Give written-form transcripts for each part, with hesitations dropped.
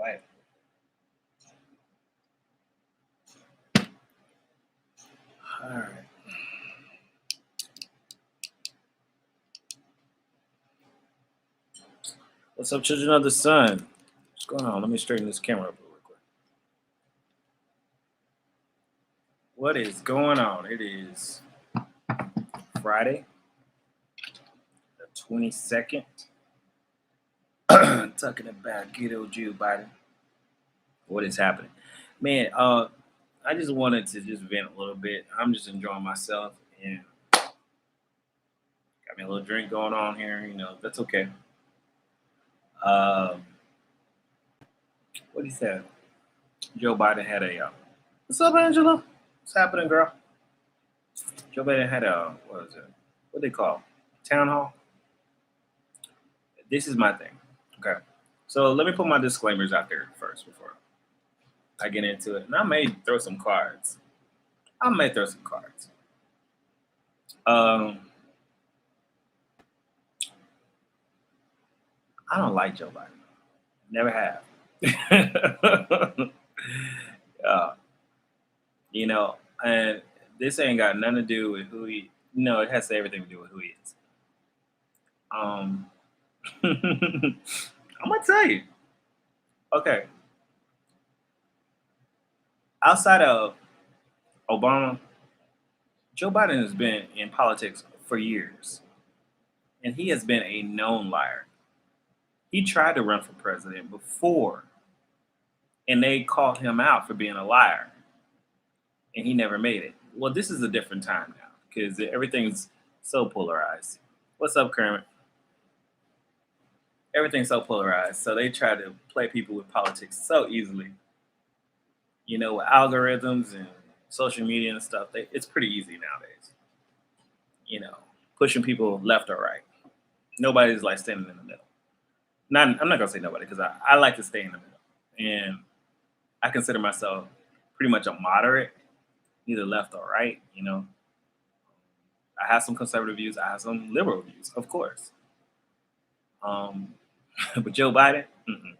quiet. All right. What's up, children of the sun? What's going on? Let me straighten this camera up real quick. What is going on? It is Friday, the 22nd. Talking about good old Joe Biden. What is happening? Man, I just wanted to just vent a little bit. I'm just enjoying myself and got me a little drink going on here. That's okay. Um, what he said? Joe Biden had a. What's up, Angela? What's happening, girl? Joe Biden had a. What is it? What they call? Town hall. This is my thing. Okay. So let me put my disclaimers out there first before I get into it. And I may throw some cards. Um, I don't like Joe Biden. Never have. uh, and this ain't got nothing to do with who he. No, it has everything to do with who he is. Um, I'm gonna tell you. Okay, outside of Obama, Joe Biden has been in politics for years, and he has been a known liar. He tried to run for president before, and they called him out for being a liar, and he never made it. Well, this is a different time now because everything's so polarized. What's up, Kermit? Everything's so polarized, so they try to play people with politics so easily. With algorithms and social media and stuff. It's pretty easy nowadays. You know, pushing people left or right. Nobody's like standing in the middle. I'm not gonna say nobody because I like to stay in the middle, and I consider myself pretty much a moderate, neither left or right. I have some conservative views, I have some liberal views, of course. Um, but Joe Biden, mm-mm.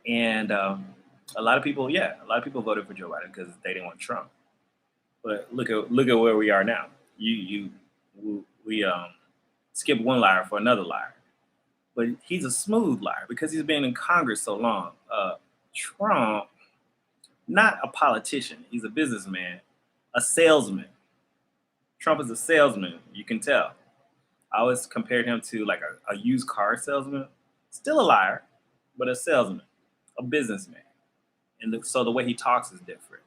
And a lot of people, voted for Joe Biden because they didn't want Trump. But look at where we are now. We skip one liar for another liar, but he's a smooth liar because he's been in Congress so long. Trump, not a politician, he's a businessman, a salesman. Trump is a salesman, you can tell. I always compared him to like a used car salesman, still a liar, but a salesman, a businessman. So the way he talks is different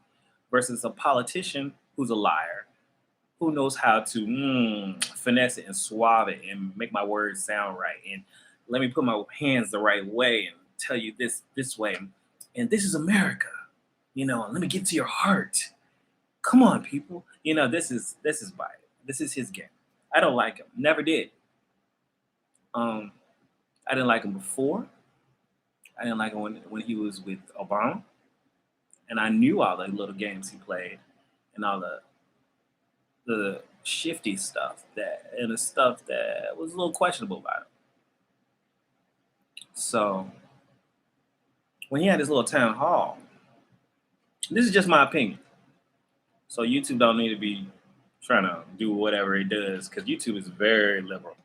versus a politician who's a liar, who knows how to finesse it and suave it and make my words sound right and let me put my hands the right way and tell you this way. And this is America, and let me get to your heart. Come on, people. This is Biden. This is his game. I don't like him. Never did. Um, I didn't like him before. I didn't like him when he was with Obama. And I knew all the little games he played and all the shifty stuff and the stuff that was a little questionable about him. So when he had his little town hall, this is just my opinion. So YouTube don't need to be trying to do whatever it does because YouTube is very liberal,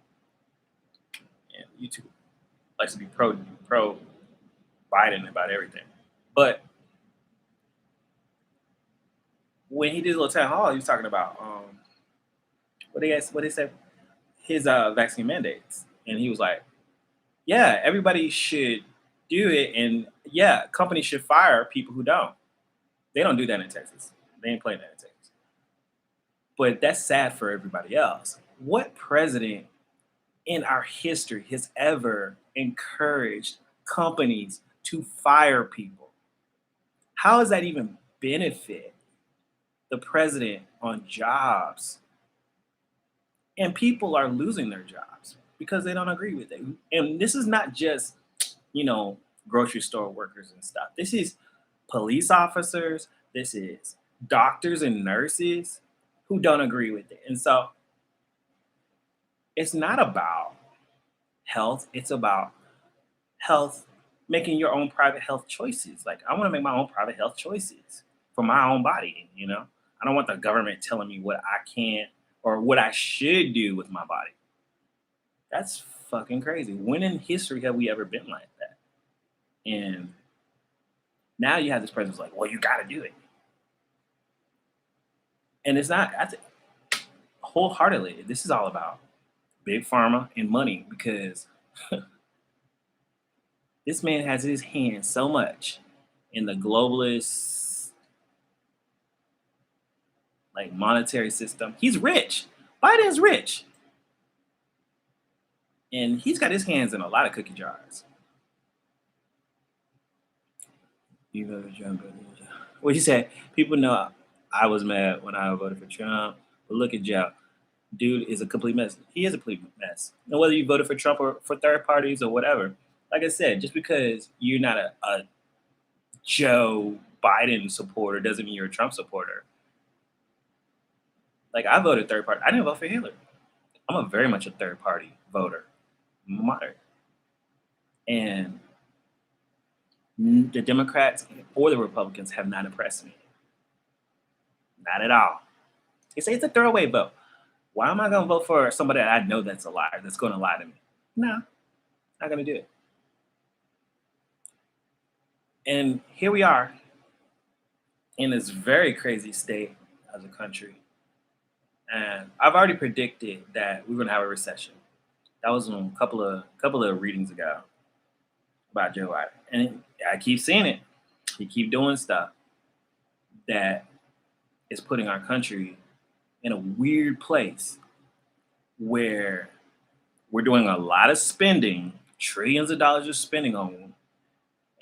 and YouTube likes to be pro Biden about everything. But when he did his little town hall, he was talking about what they said his vaccine mandates, and he was like, yeah, everybody should do it, and yeah, companies should fire people who don't. They don't do that in Texas. They ain't playing that in Texas. But that's sad for everybody else. What president in our history has ever encouraged companies to fire people? How does that even benefit the president on jobs? And people are losing their jobs because they don't agree with it. And this is not just, grocery store workers and stuff. This is police officers. This is doctors and nurses who don't agree with it. And so it's not about health. It's about health, making your own private health choices. Like, I want to make my own private health choices for my own body, you know? I don't want the government telling me what I can or what I should do with my body. That's fucking crazy. When in history have we ever been like that? And now you have this person who's like, well, you got to do it. And it's not, wholeheartedly, this is all about big pharma and money because this man has his hand so much in the globalist like monetary system. He's rich. Biden's rich. And he's got his hands in a lot of cookie jars. You voted Trump. What you said? People know I was mad when I voted for Trump, but look at Joe. Dude is a complete mess. He is a complete mess. And whether you voted for Trump or for third parties or whatever, like I said, just because you're not a Joe Biden supporter doesn't mean you're a Trump supporter. Like, I voted third party. I didn't vote for Hillary. I'm a very much a third party voter, moderate. And the Democrats or the Republicans have not impressed me. Not at all. They say it's a throwaway vote. Why am I going to vote for somebody that I know that's a liar, that's going to lie to me? No, not going to do it. And here we are in this very crazy state as a country. And I've already predicted that we're going to have a recession. That was a couple of readings ago about Joe Biden. And I keep seeing it. He keep doing stuff that is putting our country in a weird place where we're doing a lot of spending, trillions of dollars of spending on them.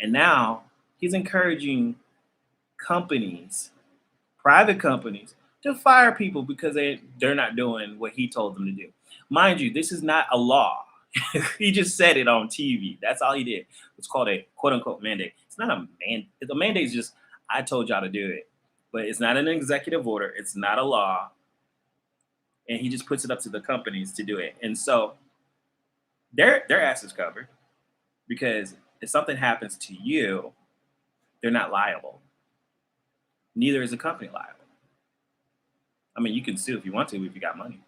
And now he's encouraging companies, private companies, to fire people because they're not doing what he told them to do. Mind you, this is not a law. He just said it on TV. That's all he did. It's called a quote unquote mandate. It's not a mandate. The mandate is just, I told y'all to do it. But it's not an executive order. It's not a law. And he just puts it up to the companies to do it. And so their ass is covered because if something happens to you, they're not liable. Neither is the company liable. I mean, you can sue if you want to, if you got money.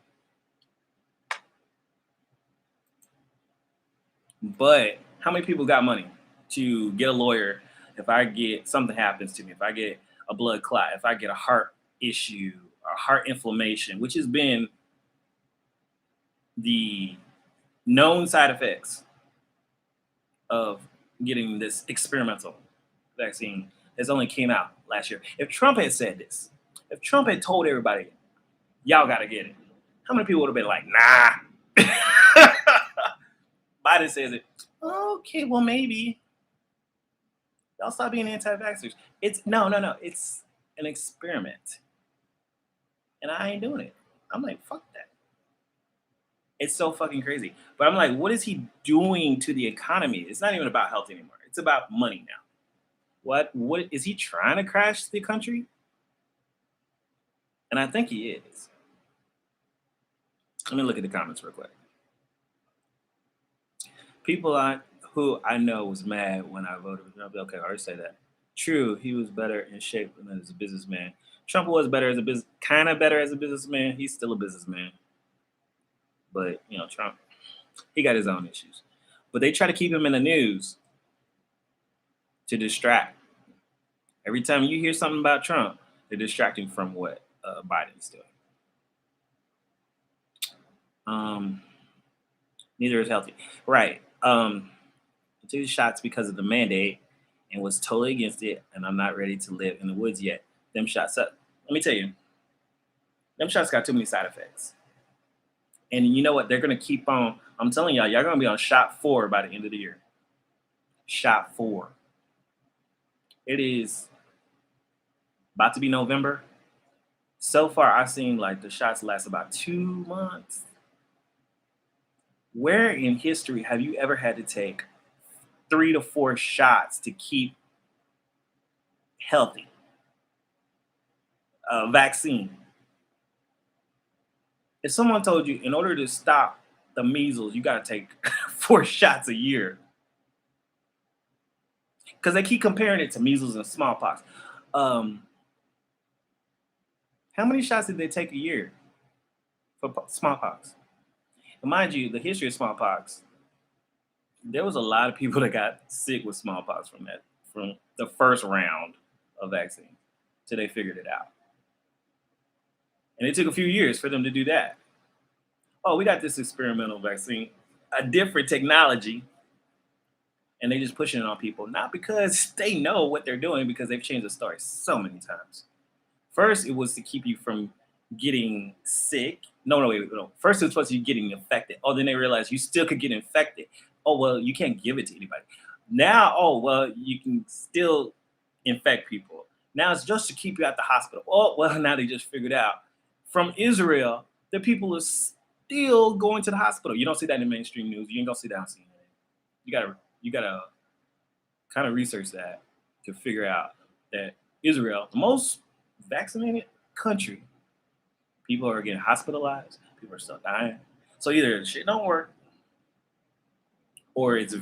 But how many people got money to get a lawyer if I get something happens to me, if I get a blood clot, if I get a heart issue or heart inflammation, which has been the known side effects of getting this experimental vaccine that's only came out last year. If Trump had said this, if Trump had told everybody, y'all got to get it, how many people would have been like, nah? Biden says it. Okay, well, maybe. Y'all stop being anti-vaxxers. It's no. It's an experiment. And I ain't doing it. I'm like, fuck that. It's so fucking crazy. But I'm like, what is he doing to the economy? It's not even about health anymore. It's about money now. What is he trying to crash the country? And I think he is. Let me look at the comments real quick. People who I know was mad when I voted for Trump. Okay, I already say that. True, he was better in shape than as a businessman. Trump was better as a kind of better as a businessman. He's still a businessman. But, Trump, he got his own issues. But they try to keep him in the news to distract. Every time you hear something about Trump, they're distracting from what Biden's doing. Neither is healthy. Right. I took the shots because of the mandate and was totally against it, and I'm not ready to live in the woods yet. Them shots up. Let me tell you, them shots got too many side effects. And you know what? They're going to keep on. I'm telling y'all going to be on shot 4 by the end of the year. Shot 4. It is about to be November. So far, I've seen like the shots last about 2 months. Where in history have you ever had to take 3 to 4 shots to keep healthy? A vaccine. If someone told you in order to stop the measles, you got to take 4 shots a year, because they keep comparing it to measles and smallpox. Um, how many shots did they take a year for smallpox? And mind you, the history of smallpox, there was a lot of people that got sick with smallpox from the first round of vaccine till they figured it out. And it took a few years for them to do that. Oh, we got this experimental vaccine, a different technology, and they just pushing it on people, not because they know what they're doing, because they've changed the story so many times. First, it was to keep you from getting sick. No, no, wait, no. First, it was supposed to be getting infected. Oh, then they realized you still could get infected. Oh, well, you can't give it to anybody. Now, oh, well, you can still infect people. Now it's just to keep you at the hospital. Oh, well, now they just figured out from Israel that people are still going to the hospital. You don't see that in mainstream news. You ain't gonna see that on CNN. You gotta kind of research that to figure out that Israel, the most vaccinated country, people are getting hospitalized, people are still dying. So either the shit don't work, or it's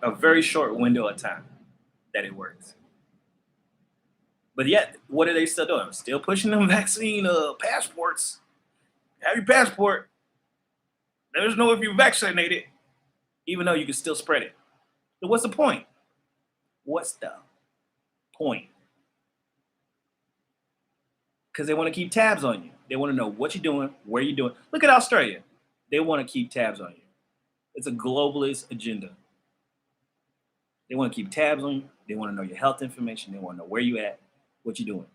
a very short window of time that it works. But yet, what are they still doing? Still pushing them vaccine passports. Have your passport. Let us know if you're vaccinated, even though you can still spread it. So what's the point? What's the point? Because they want to keep tabs on you. They want to know what you're doing, where you're doing. Look at Australia. They want to keep tabs on you. It's a globalist agenda. They want to keep tabs on you. They want to know your health information. They want to know where you at, what you're doing.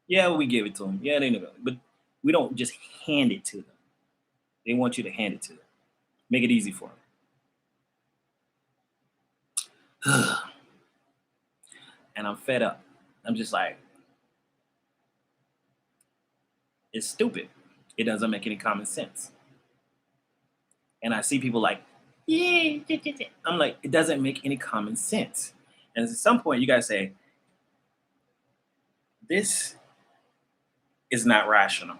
Yeah, we give it to them. Yeah, they know, but we don't just hand it to them. They want you to hand it to them. Make it easy for them. And I'm fed up. I'm just like, it's stupid. It doesn't make any common sense. And I see people like, yeah, I'm like, it doesn't make any common sense. And at some point, you gotta say, this is not rational.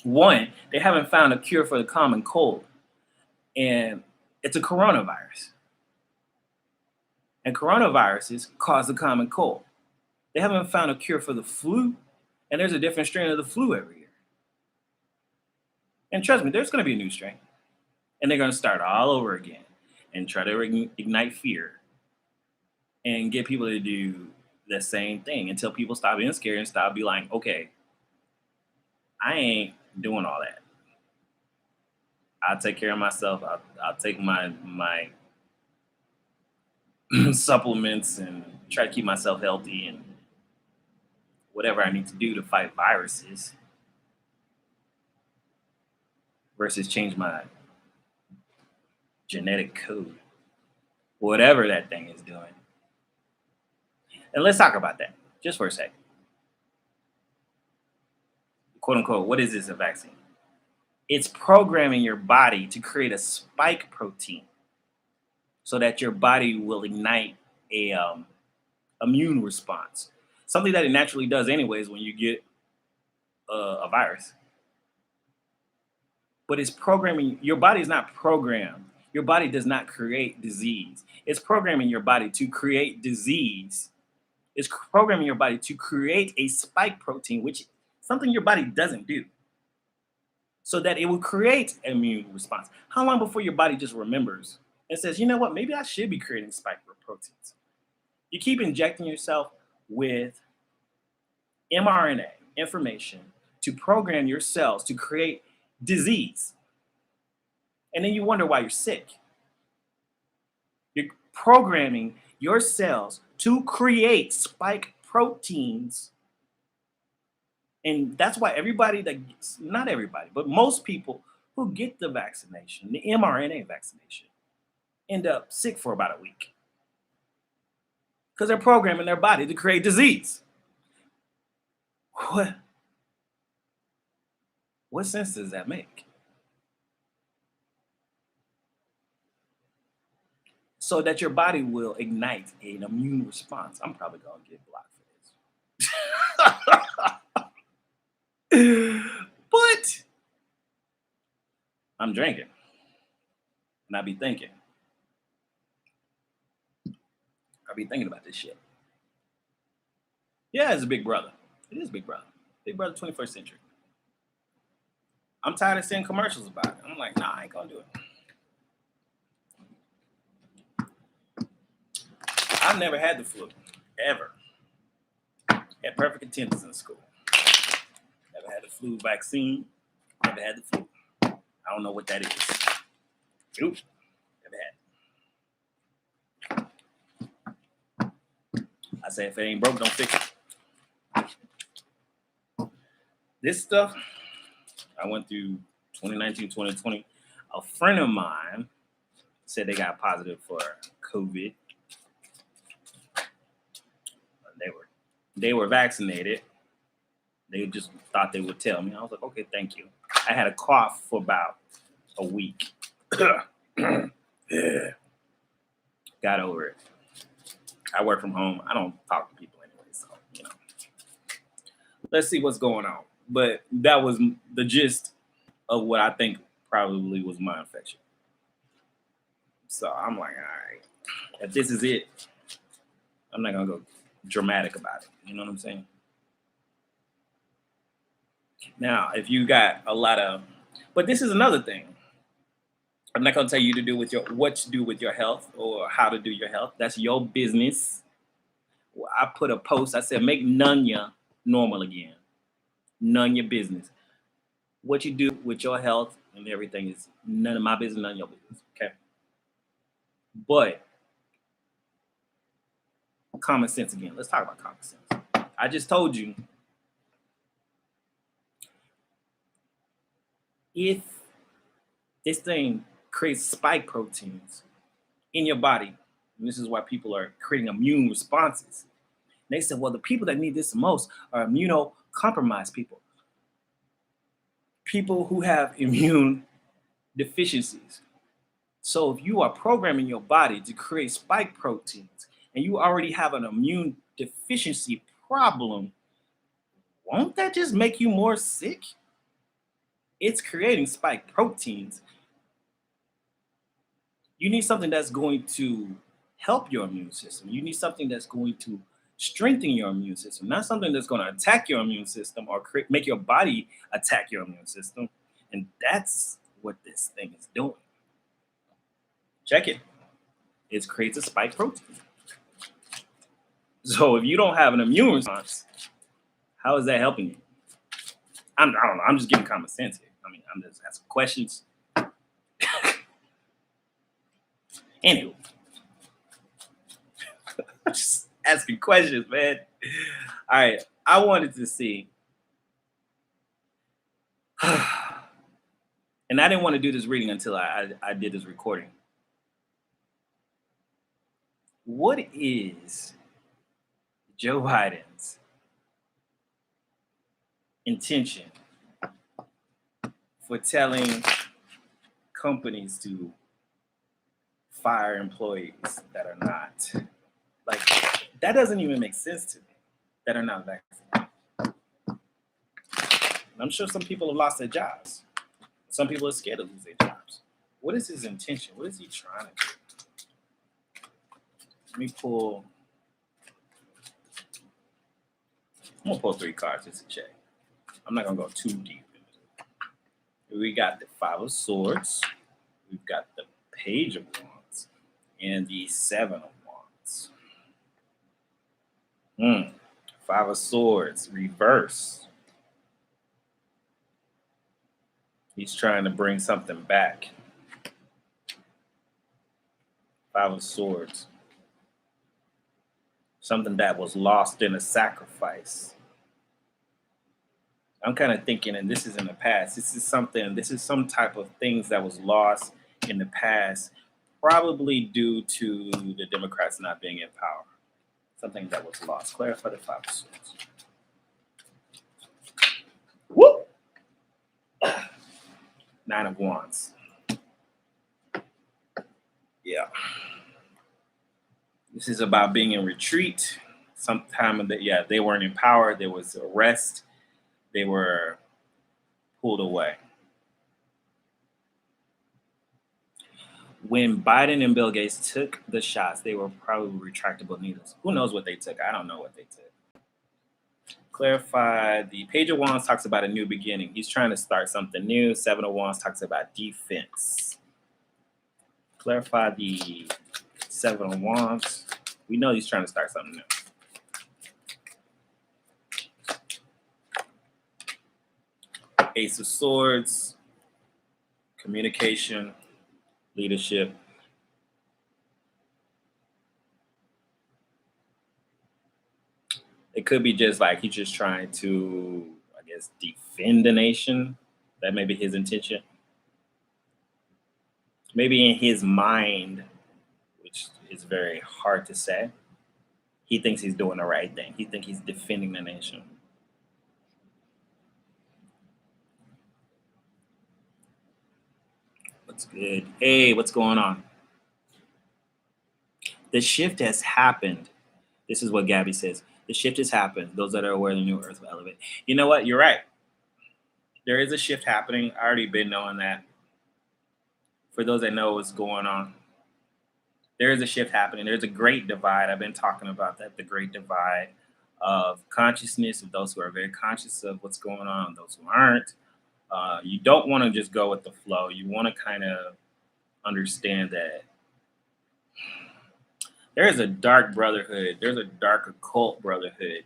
One, they haven't found a cure for the common cold, and it's a coronavirus. And coronaviruses cause the common cold. They haven't found a cure for the flu, and there's a different strain of the flu every year. And trust me, there's going to be a new strain, and they're going to start all over again and try to ignite fear and get people to do the same thing until people stop being scared and stop be like, okay, I ain't doing all that. I'll take care of myself. I'll take my supplements and try to keep myself healthy and whatever I need to do to fight viruses versus change my genetic code, whatever that thing is doing. And let's talk about that just for a second. Quote unquote, what is this, a vaccine? It's programming your body to create a spike protein so that your body will ignite a immune response. Something that it naturally does anyways when you get a virus. But it's programming, your body is not programmed. Your body does not create disease. It's programming your body to create disease. It's programming your body to create a spike protein, which something your body doesn't do, so that it will create an immune response. How long before your body just remembers and says, you know what, maybe I should be creating spike proteins? You keep injecting yourself with mRNA information to program your cells to create disease. And then you wonder why you're sick. You're programming your cells to create spike proteins. And that's why everybody that gets, not everybody, but most people who get the vaccination, the mRNA vaccination, end up sick for about a week. Because they're programming their body to create disease. What sense does that make? So that your body will ignite an immune response. I'm probably gonna get blocked for this. But I'm drinking. And I be thinking, I be thinking about this shit. Yeah, it's a Big Brother. It is Big Brother. Big Brother 21st century. I'm tired of seeing commercials about it. I'm like, nah, I ain't gonna do it. I've never had the flu, ever. Had perfect attendance in school. Never had the flu vaccine. Never had the flu. I don't know what that is. Oop. Never had it. I say if it ain't broke, don't fix it. This stuff, I went through 2019, 2020. A friend of mine said they got positive for COVID. They were vaccinated. They just thought they would tell me. I was like, okay, thank you. I had a cough for about a week. Got over it. I work from home. I don't talk to people anyway, so let's see what's going on. But that was the gist of what I think probably was my infection. So I'm like, all right, if this is it, I'm not gonna go dramatic about it. You know what I'm saying? Now, if you got a lot of, but this is another thing. I'm not gonna tell you to do with what to do with your health or how to do your health. That's your business. Well, I put a post. I said, make Nunya normal again. None your business. What you do with your health and everything is none of my business, none of your business. Okay. But common sense again. Let's talk about common sense. I just told you if this thing creates spike proteins in your body, and this is why people are creating immune responses. And they said, well, the people that need this the most are immunocompromised people. People who have immune deficiencies. So if you are programming your body to create spike proteins and you already have an immune deficiency problem, won't that just make you more sick? It's creating spike proteins. You need something that's going to help your immune system. You need something that's going to strengthen your immune system, not something that's going to attack your immune system or make your body attack your immune system. And that's what this thing is doing. Check it. It creates a spike protein. So if you don't have an immune response, how is that helping you? I don't know. I'm just giving common sense here. I mean, I'm just asking questions. Anyway, just asking questions, man. All right. I wanted to see, and I didn't want to do this reading until I did this recording. What is Joe Biden's intention for telling companies to fire employees that are not, like, that doesn't even make sense to me, that are not vaccinated. I'm sure some people have lost their jobs. Some people are scared to lose their jobs. What is his intention? What is he trying to do? Let me pull. I'm gonna pull 3 cards just to check. I'm not gonna go too deep into it. We got the 5 of Swords. We've got the Page of Wands and the 7 of Wands. 5 of Swords, reverse. He's trying to bring something back. 5 of Swords. Something that was lost in a sacrifice. I'm kind of thinking, and this is in the past, this is some type of things that was lost in the past, probably due to the Democrats not being in power. Something that was lost. Clarify the 5 of Swords. Whoop! 9 of Wands. Yeah. This is about being in retreat. Sometime they weren't in power. There was arrest. They were pulled away. When Biden and Bill Gates took the shots, they were probably retractable needles. Who knows what they took? I don't know what they took. Clarify, the Page of Wands talks about a new beginning. He's trying to start something new. Seven of Wands talks about defense. Clarify the Seven of Wands. We know he's trying to start something new. Ace of Swords, communication, leadership. It could be just like he's just trying to, I guess, defend the nation. That may be his intention. Maybe in his mind, which is very hard to say, he thinks he's doing the right thing. He thinks he's defending the nation. What's good? Hey, what's going on? The shift has happened. This is what Gabby says. The shift has happened. Those that are aware of the new earth will elevate. You know what? You're right. There is a shift happening. I already been knowing that. For those that know what's going on, there is a shift happening. There's a great divide. I've been talking about that, the great divide of consciousness of those who are very conscious of what's going on and those who aren't. You don't want to just go with the flow. You want to kind of understand that there is a dark brotherhood. There's a dark occult brotherhood.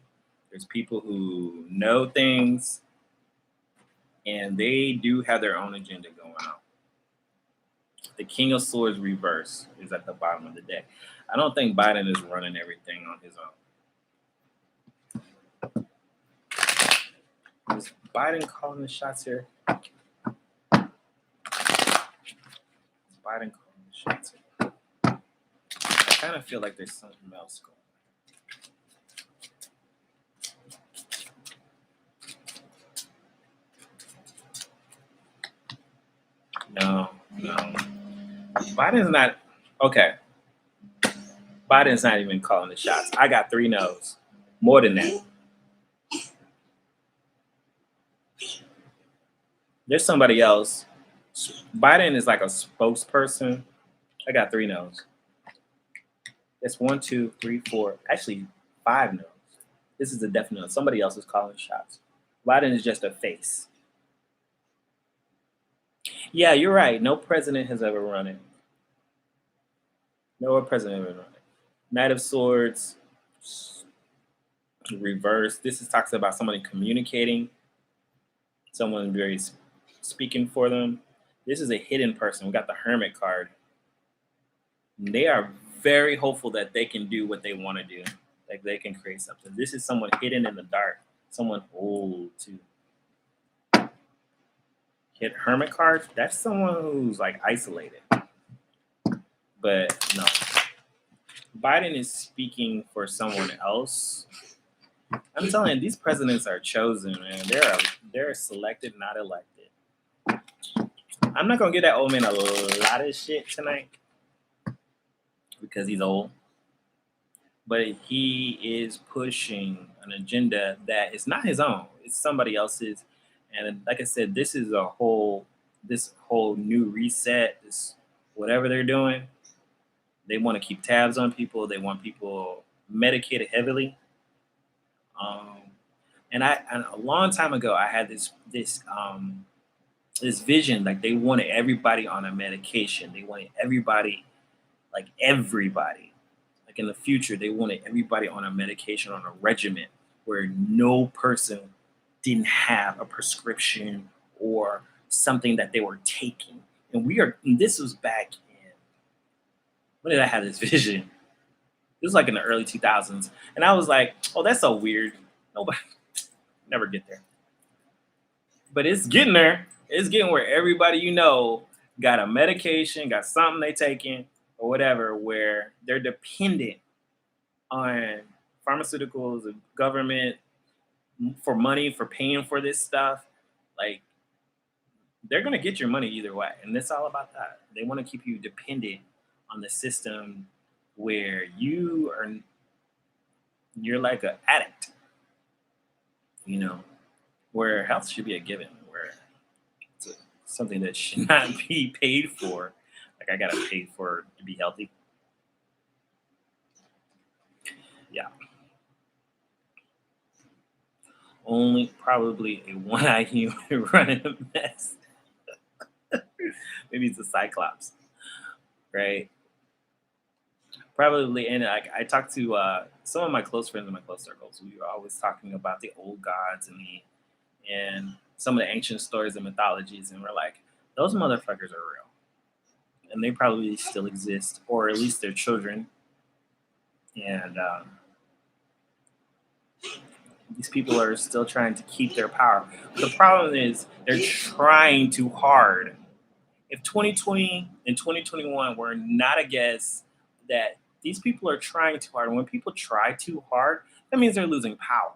There's people who know things and they do have their own agenda going on. The King of Swords reverse is at the bottom of the deck. I don't think Biden is running everything on his own. Is Biden calling the shots here? Is Biden calling the shots here? I kind of feel like there's something else going on. No. Biden's not, okay. Biden's not even calling the shots. I got 3 no's. More than that. There's somebody else. Biden is like a spokesperson. I got 3 no's. That's 1, 2, 3, 4. Actually, 5 no's. This is a definite no. Somebody else is calling shots. Biden is just a face. Yeah, you're right. No president has ever run it. No president ever run it. Knight of Swords, reverse. This talks about somebody communicating, someone very speaking for them. This is a hidden person. We got the Hermit card. They are very hopeful that they can do what they want to do. Like they can create something. This is someone hidden in the dark. Someone old too. Hit Hermit card. That's someone who's like isolated. But no. Biden is speaking for someone else. I'm telling you, these presidents are chosen, man. They're selected, not elected. I'm not gonna give that old man a lot of shit tonight because he's old. But he is pushing an agenda that is not his own. It's somebody else's. And like I said, this whole new reset, this whatever they're doing. They want to keep tabs on people. They want people medicated heavily. And a long time ago, I had this vision, like they wanted everybody on a medication. They wanted everybody, like in the future, they wanted everybody on a medication, on a regimen where no person didn't have a prescription or something that they were taking. And this was back in, when did I have this vision? It was like in the early 2000s. And I was like, oh, that's so weird. Nobody never get there. But it's getting there. It's getting where everybody got a medication, got something they taking or whatever, where they're dependent on pharmaceuticals and government for money, for paying for this stuff. Like, they're going to get your money either way. And it's all about that. They want to keep you dependent on the system where you're like an addict, where health should be a given, where it's something that should not be paid for. Like I gotta pay for to be healthy. Yeah. Only probably a one-eyed human running a mess. Maybe it's a cyclops, right? Probably, and I talked to some of my close friends in my close circles. We were always talking about the old gods and some of the ancient stories and mythologies, and we're like, those motherfuckers are real, and they probably still exist, or at least their children. And these people are still trying to keep their power. The problem is they're trying too hard. If 2020 and 2021 were not a guess that these people are trying too hard, and when people try too hard, that means they're losing power.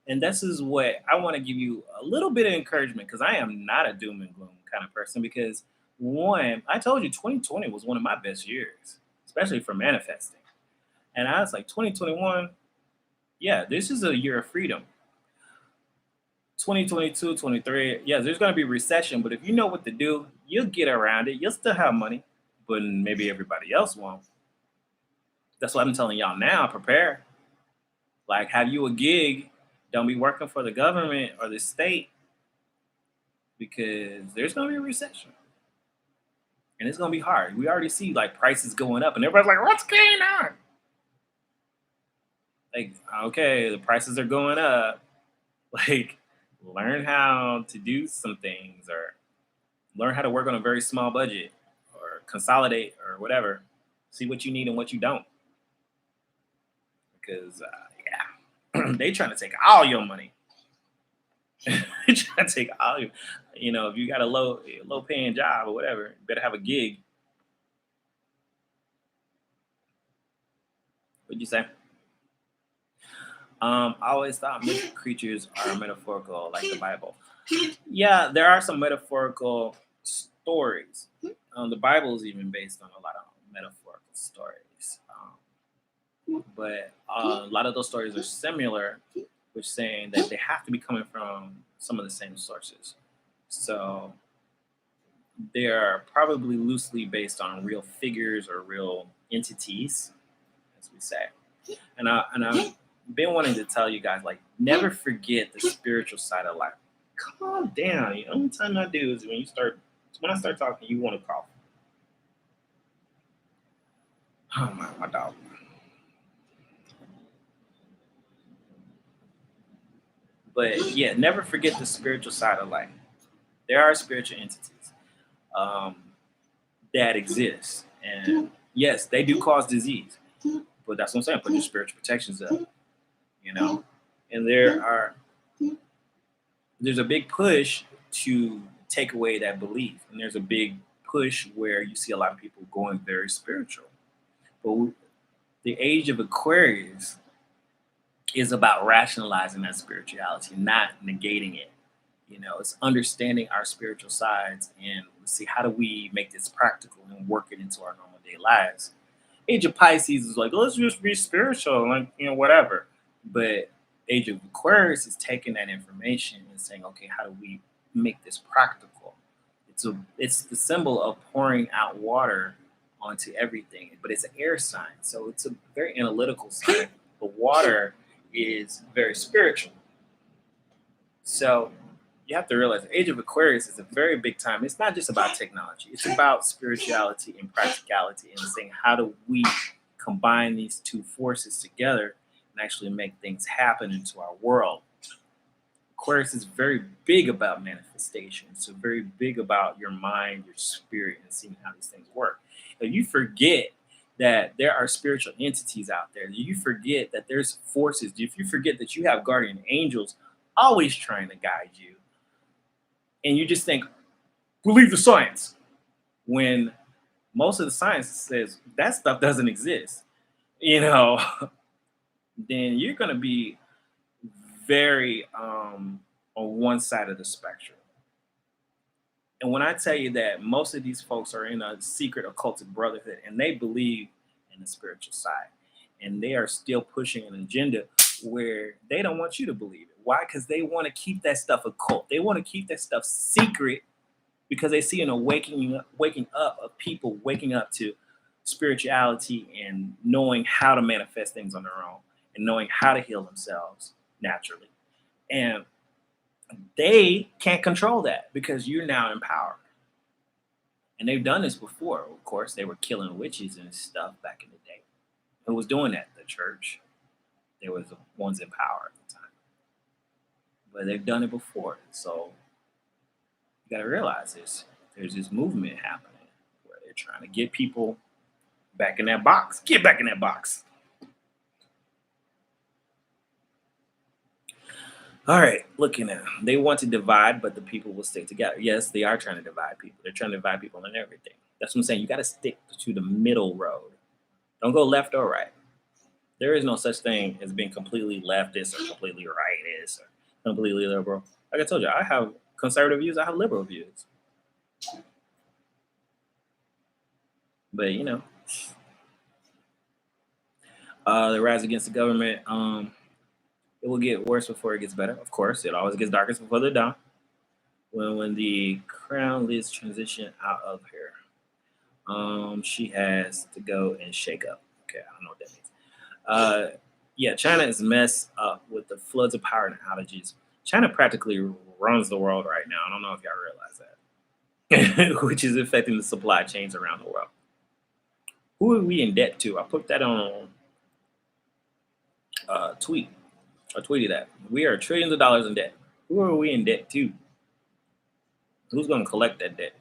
And this is what I want to give you a little bit of encouragement because I am not a doom and gloom kind of person. Because one, I told you 2020 was one of my best years, especially for manifesting. And I was like, 2021, yeah, this is a year of freedom. 2022, 23, yeah, there's going to be recession, but if you know what to do, you'll get around it. You'll still have money, but maybe everybody else won't. That's what I'm telling y'all now. Prepare. Like, have you a gig? Don't be working for the government or the state because there's going to be a recession and it's going to be hard. We already see like prices going up, and everybody's like, what's going on? Like, okay, the prices are going up. Like, learn how to do some things or learn how to work on a very small budget or consolidate or whatever. See what you need and what you don't. Because, yeah, they trying to take all your money. They trying to take all your, if you got a low paying job or whatever, you better have a gig. What'd you say? I always thought mythic creatures are metaphorical, like the Bible. Yeah, there are some metaphorical stories. The Bible is even based on a lot of metaphorical stories. But a lot of those stories are similar, which saying that they have to be coming from some of the same sources. So they are probably loosely based on real figures or real entities, as we say. And I've been wanting to tell you guys, like, never forget the spiritual side of life. Calm down. The only time I do is when I start talking, you want to cough. Oh my dog. But yeah, never forget the spiritual side of life. There are spiritual entities um, that exist, and yes, they do cause disease. But that's what I'm saying. Put your spiritual protections up. You know, and there's a big push to take away that belief, and there's a big push where you see a lot of people going very spiritual. But the age of Aquarius is about rationalizing that spirituality, not negating it. It's understanding our spiritual sides and see how do we make this practical and work it into our normal day lives. Age of Pisces is like, let's just be spiritual, like, whatever. But Age of Aquarius is taking that information and saying, okay, how do we make this practical? It's the symbol of pouring out water onto everything, but it's an air sign, so it's a very analytical sign. But water is very spiritual. So you have to realize the Age of Aquarius is a very big time. It's not just about technology. It's about spirituality and practicality and saying how do we combine these two forces together and actually make things happen into our world. Aquarius is very big about manifestation. So very big about your mind, your spirit, and seeing how these things work. If you forget that there are spiritual entities out there, you forget that there's forces, if you forget that you have guardian angels always trying to guide you, and you just think, believe the science, when most of the science says that stuff doesn't exist, then you're going to be very on one side of the spectrum. And when I tell you that most of these folks are in a secret occultic brotherhood and they believe in the spiritual side, and they are still pushing an agenda where they don't want you to believe it. Why? Because they want to keep that stuff occult. They want to keep that stuff secret because they see an waking up of people waking up to spirituality and knowing how to manifest things on their own and knowing how to heal themselves naturally. And they can't control that because you're now empowered. And they've done this before. Of course, they were killing witches and stuff back in the day. Who was doing that? The church. They was the ones in power at the time. But they've done it before. So you got to realize this. There's this movement happening where they're trying to get people back in that box. Get back in that box. All right, looking at them. They want to divide, but the people will stick together. Yes, they are trying to divide people. They're trying to divide people in everything. That's what I'm saying. You got to stick to the middle road. Don't go left or right. There is no such thing as being completely leftist or completely rightist or completely liberal. Like I told you, I have conservative views. I have liberal views. But the rise against the government. It will get worse before it gets better. Of course, it always gets darkest before the dawn. When the crown leads transition out of her, she has to go and shake up. Okay, I don't know what that means. Yeah, China is messed up with the floods of power and outages. China practically runs the world right now. I don't know if y'all realize that, which is affecting the supply chains around the world. Who are we in debt to? I put that on tweet. I tweeted that. We are trillions of dollars in debt. Who are we in debt to? Who's going to collect that debt?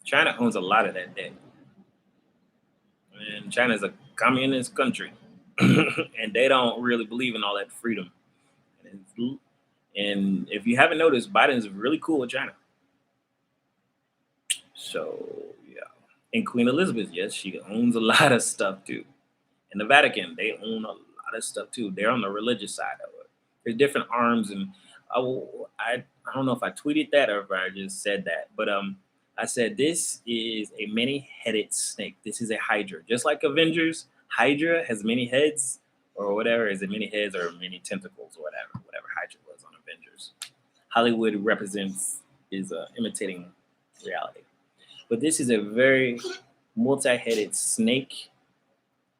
China owns a lot of that debt. And China is a communist country. And they don't really believe in all that freedom. And if you haven't noticed, Biden is really cool with China. So, yeah. And Queen Elizabeth, yes, she owns a lot of stuff too. And the Vatican, they own a lot of stuff too. They're on the religious side of it. There's different arms, and I don't know if I tweeted that or if I just said that, but I said this is a many-headed snake. This is a Hydra, just like Avengers. Hydra has many heads, or whatever. Is it many heads or many tentacles, or whatever Hydra was on Avengers. Hollywood is imitating reality, but this is a very multi-headed snake.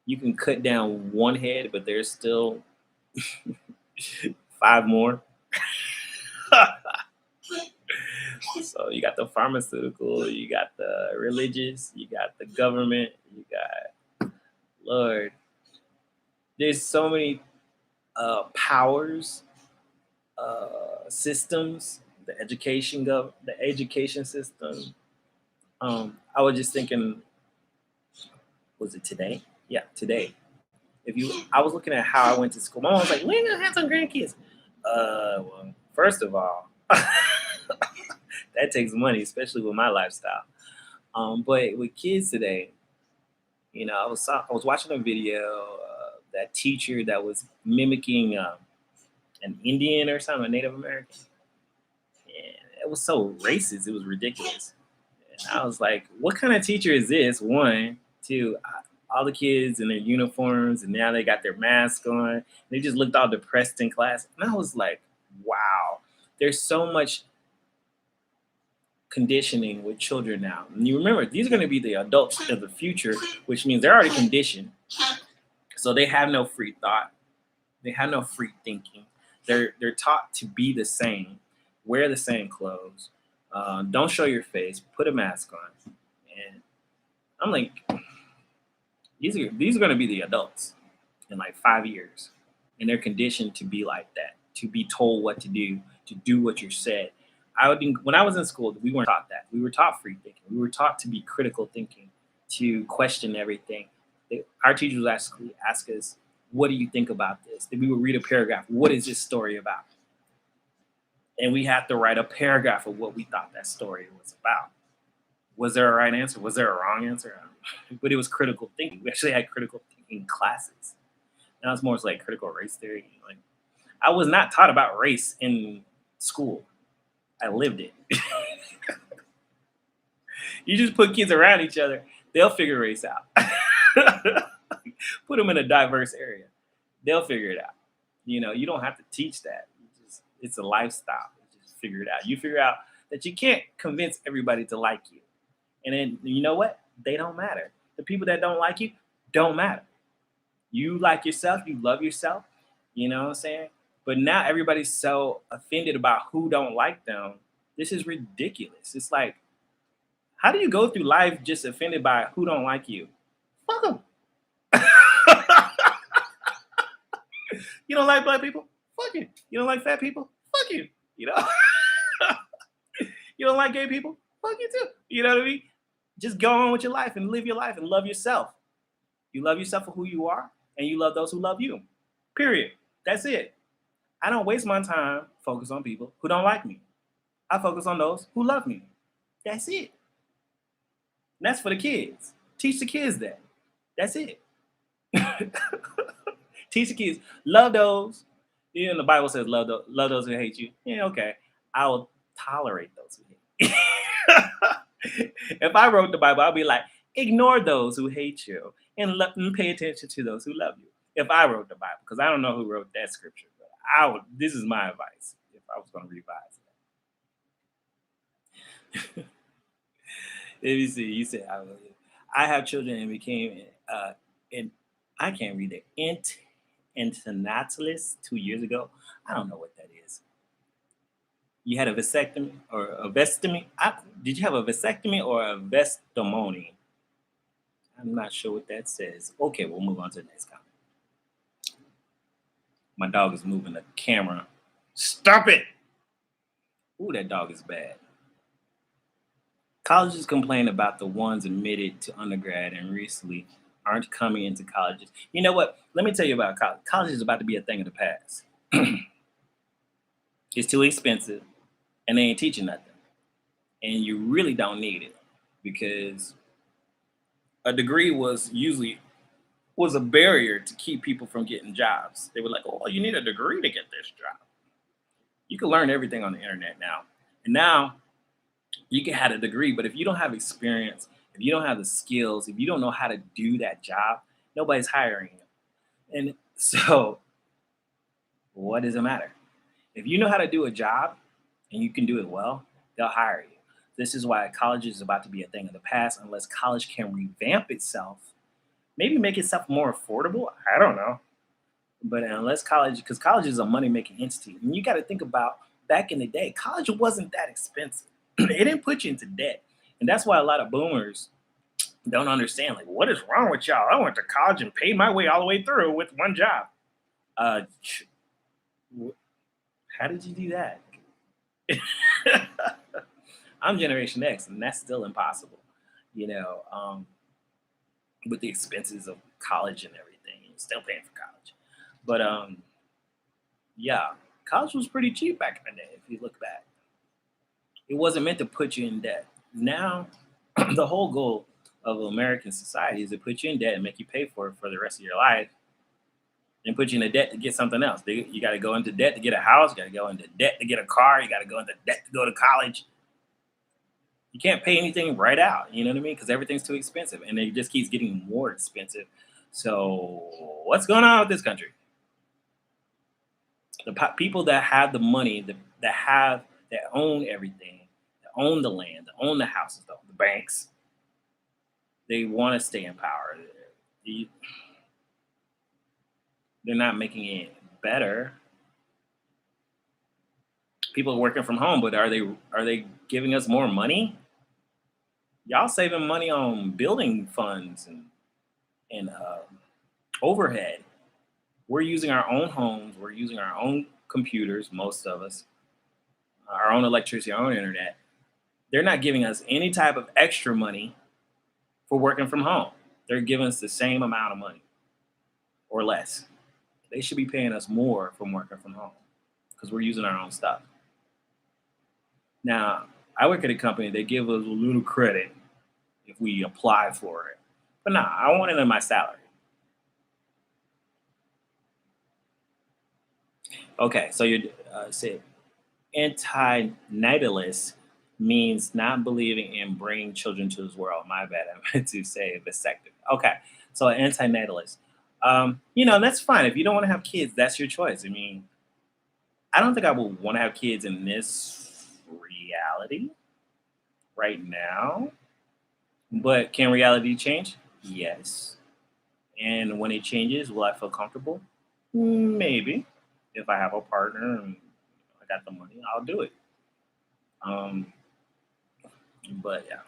You can cut down one head, but there's still 5 more. So you got the pharmaceutical, you got the religious, you got the government, you got Lord. There's so many powers, systems, the education system. I was just thinking, was it today? Yeah, today. I was looking at how I went to school. My mom was like, "When gonna have some grandkids?" Well, first of all, that takes money, especially with my lifestyle. But with kids today, I was watching a video, that teacher that was mimicking an Indian or something, a Native American, and it was so racist. It was ridiculous. And I was like, "What kind of teacher is this?" One, two. All the kids in their uniforms, and now they got their masks on. They just looked all depressed in class, and I was like, "Wow, there's so much conditioning with children now." And you remember, these are going to be the adults of the future, which means they're already conditioned. So they have no free thought. They have no free thinking. They're taught to be the same, wear the same clothes, don't show your face, put a mask on. And I'm like, these are going to be the adults in like 5 years, and they're conditioned to be like that, to be told what to do what you're said. When I was in school, we weren't taught that. We were taught free thinking. We were taught to be critical thinking, to question everything. Our teachers would ask us, "What do you think about this?" Then we would read a paragraph. What is this story about? And we had to write a paragraph of what we thought that story was about. Was there a right answer? Was there a wrong answer? But it was critical thinking. We actually had critical thinking classes. Now it's more like critical race theory. Like, I was not taught about race in school. I lived it. You just put kids around each other, they'll figure race out. Put them in a diverse area, they'll figure it out. You don't have to teach that. It's a lifestyle. You just figure it out. You figure out that you can't convince everybody to like you. And then you know what? They don't matter. The people that don't like you don't matter. You like yourself, you love yourself, you know what I'm saying? But now everybody's so offended about who don't like them. This is ridiculous. It's like, how do you go through life just offended by who don't like you? Fuck them. You don't like black people? Fuck you. You don't like fat people? Fuck you. You know? You don't like gay people? Fuck you too. You know what I mean? Just go on with your life and live your life and love yourself. You love yourself for who you are, and you love those who love you. Period. That's it. I don't waste my time focus on people who don't like me. I focus on those who love me. That's it. And that's for the kids. Teach the kids that. That's it. Teach the kids. Love those. You know, the Bible says love those who hate you. Yeah, okay. I will tolerate those who hate you. If I wrote the Bible, I'd be like, ignore those who hate you and pay attention to those who love you. If I wrote the Bible, because I don't know who wrote that scripture, but I would. This is my advice if I was going to revise it. Let me see. You said I have children and became and I can't read it. Internationalist 2 years ago. I don't know what that is. You had a vasectomy or a vestemy? Did you have a vasectomy or a vestimony? I'm not sure what that says. Okay, we'll move on to the next comment. My dog is moving the camera. Stop it! Ooh, that dog is bad. Colleges complain about the ones admitted to undergrad and recently aren't coming into colleges. You know what? Let me tell you about college. College is about to be a thing of the past. It's too expensive and they ain't teaching nothing. And you really don't need it because a degree was a barrier to keep people from getting jobs. They were like, oh, you need a degree to get this job. You can learn everything on the internet now. And now you can have a degree, but if you don't have experience, if you don't have the skills, if you don't know how to do that job, nobody's hiring you. And so what does it matter? If you know how to do a job and you can do it well, they'll hire you. This is why college is about to be a thing of the past unless college can revamp itself, maybe make itself more affordable. I don't know. But unless college, because college is a money making entity. And you got to think about back in the day, college wasn't that expensive. It didn't put you into debt. And that's why a lot of boomers don't understand, like, what is wrong with y'all? I went to college and paid my way all the way through with one job. How did you do that? I'm Generation X, and that's still impossible, you know, with the expenses of college and everything. You're still paying for college. But yeah, college was pretty cheap back in the day, if you look back. It wasn't meant to put you in debt. Now, the whole goal of American society is to put you in debt and make you pay for it for the rest of your life and put you in a debt to get something else. You got to go into debt to get a house. You got to go into debt to get a car. You got to go into debt to go to college. You can't pay anything right out. You know what I mean? Because everything's too expensive, and it just keeps getting more expensive. So what's going on with this country? The people that have the money, that own everything, that own the land, that own the houses, the banks, they want to stay in power. They're not making it better. People are working from home, but are they giving us more money? Y'all saving money on building funds and overhead. We're using our own homes. We're using our own computers, most of us, our own electricity, our own internet. They're not giving us any type of extra money for working from home. They're giving us the same amount of money or less. They should be paying us more from working from home because we're using our own stuff. Now, I work at a company, they give us a little credit if we apply for it. But nah, I want it in my salary. Okay, so you said anti-natalist means not believing in bringing children to this world. My bad, I meant to say vasectomy. Okay, so anti-natalist. You know, that's fine. If you don't want to have kids, that's your choice. I mean, I don't think I would want to have kids in this reality right now. But can reality change? Yes. And when it changes, will I feel comfortable? Maybe. If I have a partner and I got the money, I'll do it. Um, but yeah,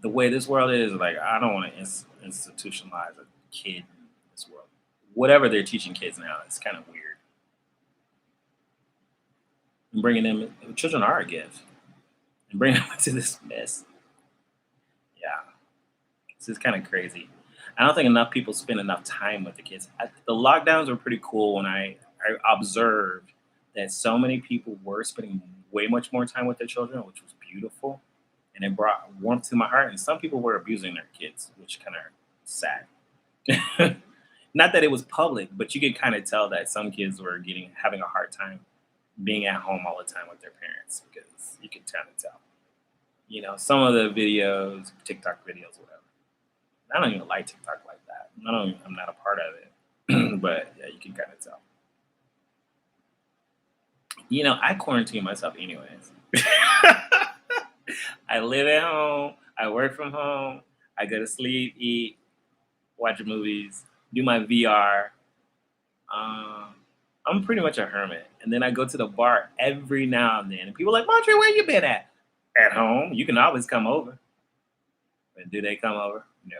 the way this world is, like, I don't want to institutionalize a kid in this world. Whatever they're teaching kids now, it's kind of weird. And bringing them, children are a gift, and bringing them into this mess. Yeah, this is kind of crazy. I don't think enough people spend enough time with the kids. The lockdowns were pretty cool when I observed that so many people were spending way much more time with their children, which was beautiful. And it brought warmth to my heart. And some people were abusing their kids, which kind of sad. Not that it was public, but you could kind of tell that some kids were having a hard time being at home all the time with their parents because you could kind of tell. Some of the videos, TikTok videos, whatever. I don't even like TikTok like that. I'm not a part of it, but yeah, you can kind of tell. I quarantine myself anyways. I live at home. I work from home. I go to sleep, eat, watch movies, do my VR. Um, I'm pretty much a hermit. And then I go to the bar every now and then. And people are like, Montre, where you been at? At home. You can always come over. But do they come over? No.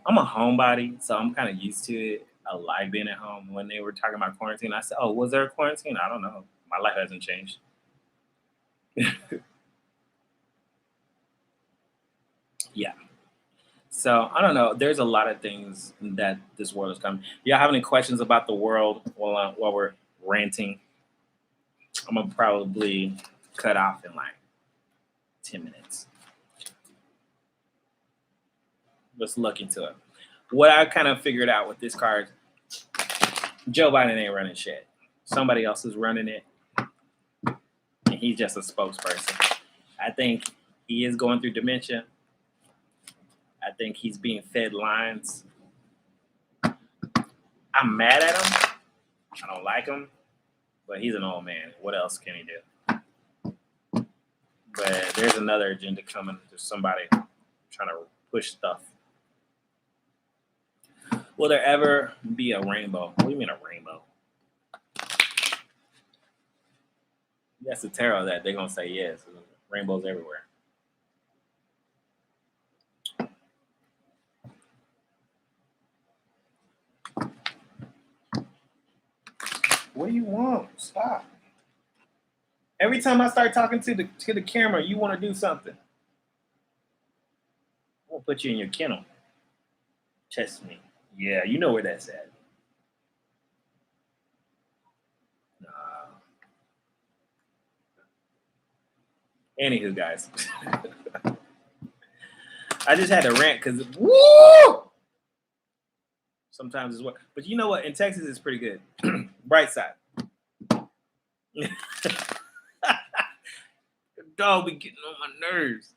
I'm a homebody, so I'm kind of used to it. I like being at home. When they were talking about quarantine, I said, "Oh, was there a quarantine? I don't know. My life hasn't changed." Yeah. So I don't know. There's a lot of things that this world is coming. Y'all have any questions about the world while we're ranting? I'm gonna probably cut off in like 10 minutes. Let's look into it. What I kind of figured out with this card, Joe Biden ain't running shit. Somebody else is running it, and he's just a spokesperson. I think he is going through dementia. I think he's being fed lines. I'm mad at him. I don't like him, but he's an old man. What else can he do? But there's another agenda coming. There's somebody trying to push stuff. Will there ever be a rainbow? What do you mean a rainbow? That's the tarot that they're gonna say yes. Rainbows everywhere. What do you want? Stop. Every time I start talking to the camera, you want to do something. We'll put you in your kennel. Test me. Yeah, you know where that's at. Nah. Anywho, guys, I just had to rant because woo. Sometimes it's what, but you know what? In Texas, it's pretty good. Bright side. Dog be getting on my nerves.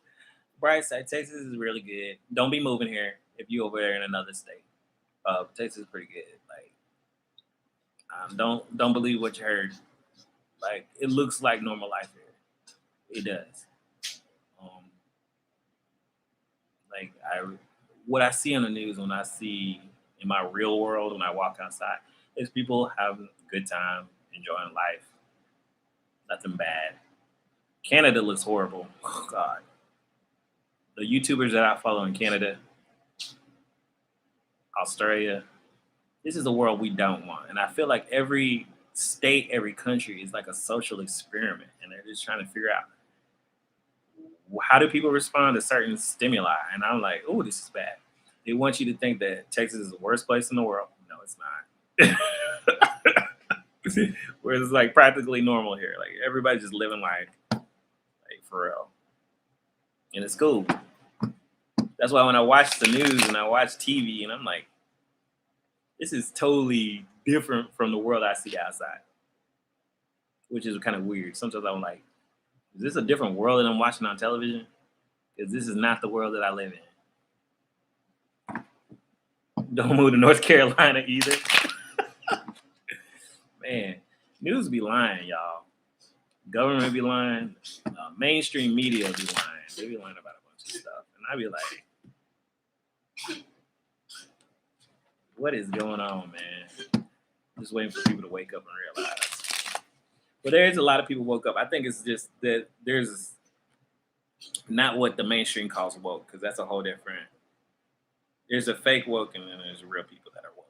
Bright side, Texas is really good. Don't be moving here if you over there in another state. Texas is pretty good. Like, don't believe what you heard. Like, it looks like normal life here. It does. Um, like what I see on the news when I see in my real world when I walk outside is people having a good time, enjoying life. Nothing bad. Canada looks horrible. Oh, God. The YouTubers that I follow in Canada, Australia, this is the world we don't want. And I feel like every state, every country is like a social experiment. And they're just trying to figure out how do people respond to certain stimuli. And I'm like, oh, this is bad. They want you to think that Texas is the worst place in the world. No, it's not. Where it's like practically normal here. Like everybody's just living like for real. And it's cool. That's why when I watch the news and I watch TV and I'm like, this is totally different from the world I see outside. Which is kind of weird. Sometimes I'm like, is this a different world that I'm watching on television? Because this is not the world that I live in. Don't move to North Carolina either. Man, news be lying, y'all. Government be lying. Mainstream media be lying. They be lying about a bunch of stuff. And I be like, what is going on, man? Just waiting for people to wake up and realize. But there's a lot of people woke up. I think it's just that there's not what the mainstream calls woke, because that's a whole different. There's a fake woke and then there's real people that are woke.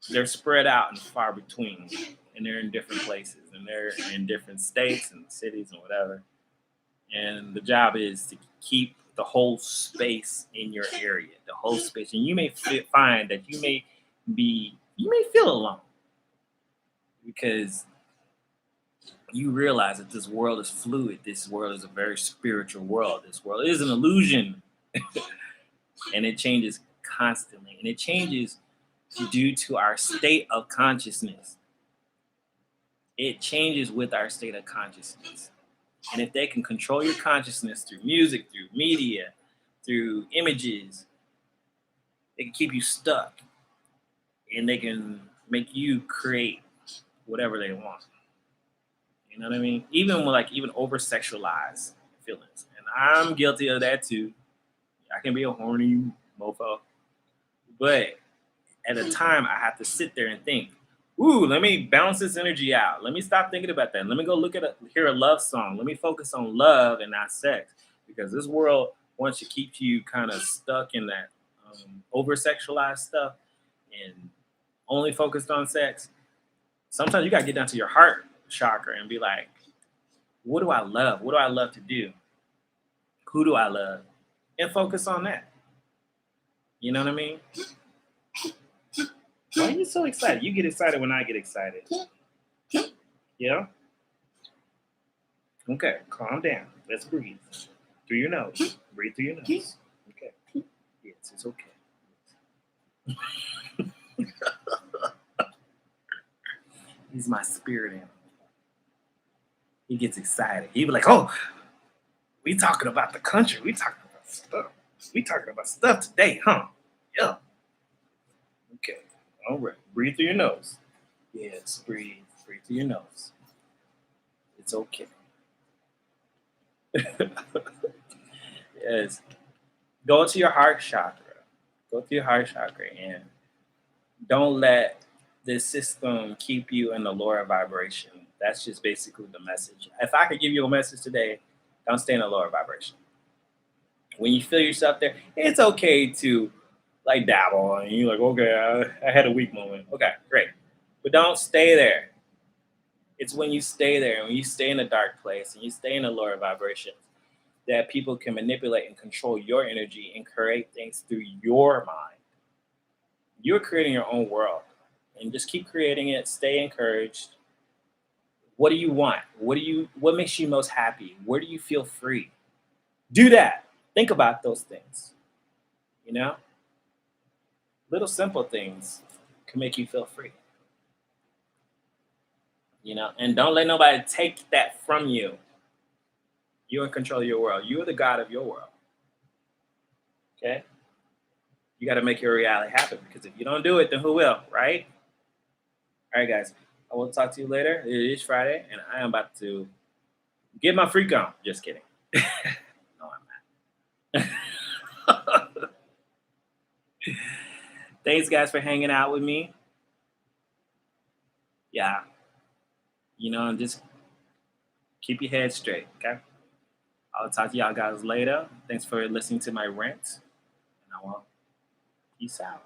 They're spread out and far between, and they're in different places, and they're in different states and cities and whatever. And the job is to keep the whole space in your area, the whole space. And you may find that you may feel alone because you realize that this world is fluid. This world is a very spiritual world. This world is an illusion, and it changes constantly, and it changes due to our state of consciousness. It changes with our state of consciousness. And if they can control your consciousness through music, through media, through images, they can keep you stuck, and they can make you create whatever they want. You know what I mean? Even over sexualized feelings. And I'm guilty of that too. I can be a horny mofo. But at a time, I have to sit there and think, ooh, let me balance this energy out. Let me stop thinking about that. Let me go hear a love song. Let me focus on love and not sex. Because this world wants to keep you kind of stuck in that over-sexualized stuff and only focused on sex. Sometimes you got to get down to your heart chakra and be like, what do I love? What do I love to do? Who do I love? And focus on that. You know what I mean? Why are you so excited? You get excited when I get excited. Yeah? Okay, calm down. Let's breathe. Through your nose. Breathe through your nose. Okay. Yes, it's okay. He's my spirit animal. He gets excited. He be like, oh, we talking about the country. We talking about stuff. We talking about stuff today, huh? Yeah. Okay. All right. Breathe through your nose. Yes, breathe. Breathe through your nose. It's okay. Yes. Go to your heart chakra. Go to your heart chakra and don't let this system keep you in the lower vibration. That's just basically the message. If I could give you a message today, don't stay in the lower vibration. When you feel yourself there, it's okay to like dabble and you're like, okay, I had a weak moment. Okay, great. But don't stay there. It's when you stay there, when you stay in a dark place and you stay in a lower vibration, that people can manipulate and control your energy and create things through your mind. You're creating your own world, and just keep creating it. Stay encouraged. What do you want? What makes you most happy? Where do you feel free? Do that. Think about those things. You know? Little simple things can make you feel free. You know, and don't let nobody take that from you. You're in control of your world. You're the God of your world. Okay? You got to make your reality happen, because if you don't do it, then who will, right? All right, guys. I will talk to you later. It is Friday, and I am about to get my freak on. Just kidding. No, I'm not. Thanks, guys, for hanging out with me. Yeah. You know, and just keep your head straight, okay? I'll talk to y'all guys later. Thanks for listening to my rant. And I will peace out.